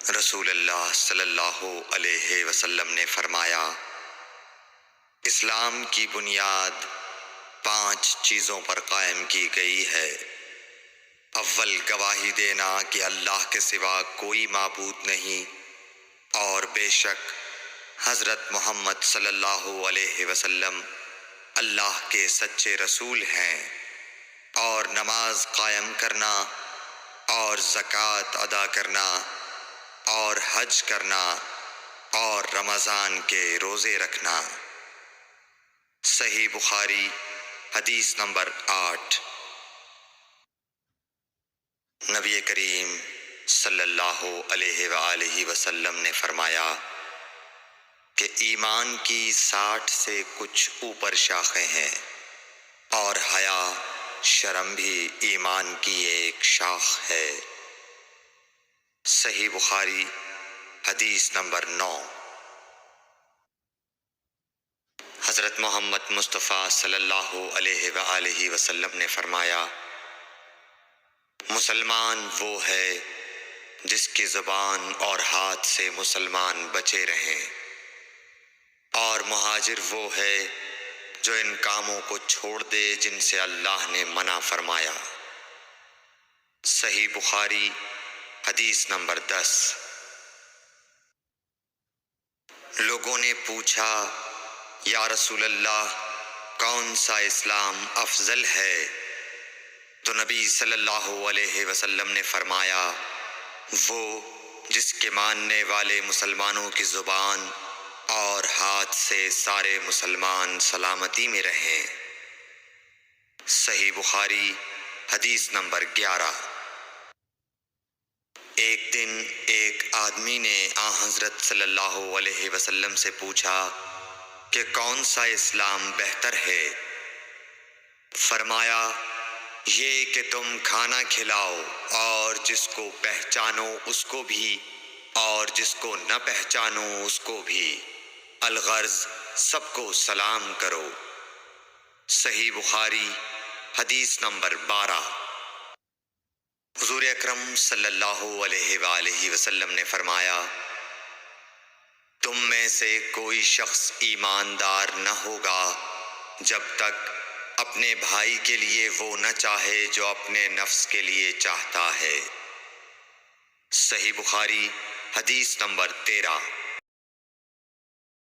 رسول اللہ صلی اللہ علیہ وسلم نے فرمایا، اسلام کی بنیاد 5 چیزوں پر قائم کی گئی ہے۔ اول، گواہی دینا کہ اللہ کے سوا کوئی معبود نہیں اور بے شک حضرت محمد صلی اللہ علیہ وسلم اللہ کے سچے رسول ہیں، اور نماز قائم کرنا اور زکوٰۃ ادا کرنا اور حج کرنا اور رمضان کے روزے رکھنا۔ صحیح بخاری حدیث نمبر 8۔ نبی کریم صلی اللہ علیہ وآلہ وسلم نے فرمایا کہ ایمان کی 60 سے کچھ اوپر شاخیں ہیں، اور حیا، شرم بھی ایمان کی ایک شاخ ہے۔ صحیح بخاری حدیث نمبر 9۔ حضرت محمد مصطفیٰ صلی اللہ علیہ وآلہ وسلم نے فرمایا، مسلمان وہ ہے جس کی زبان اور ہاتھ سے مسلمان بچے رہیں، اور مہاجر وہ ہے جو ان کاموں کو چھوڑ دے جن سے اللہ نے منع فرمایا۔ صحیح بخاری حدیث نمبر 10۔ لوگوں نے پوچھا، یا رسول اللہ، کون سا اسلام افضل ہے؟ تو نبی صلی اللہ علیہ وسلم نے فرمایا، وہ جس کے ماننے والے مسلمانوں کی زبان اور ہاتھ سے سارے مسلمان سلامتی میں رہیں۔ صحیح بخاری حدیث نمبر 11۔ ایک دن ایک آدمی نے حضرت صلی اللہ علیہ وسلم سے پوچھا کہ کون سا اسلام بہتر ہے؟ فرمایا، یہ کہ تم کھانا کھلاؤ اور جس کو پہچانو اس کو بھی اور جس کو نہ پہچانو اس کو بھی، الغرض سب کو سلام کرو۔ صحیح بخاری حدیث نمبر 12۔ حضور اکرم صلی اللہ علیہ وآلہ وسلم نے فرمایا، تم میں سے کوئی شخص ایماندار نہ ہوگا جب تک اپنے بھائی کے لیے وہ نہ چاہے جو اپنے نفس کے لیے چاہتا ہے۔ صحیح بخاری حدیث نمبر 13۔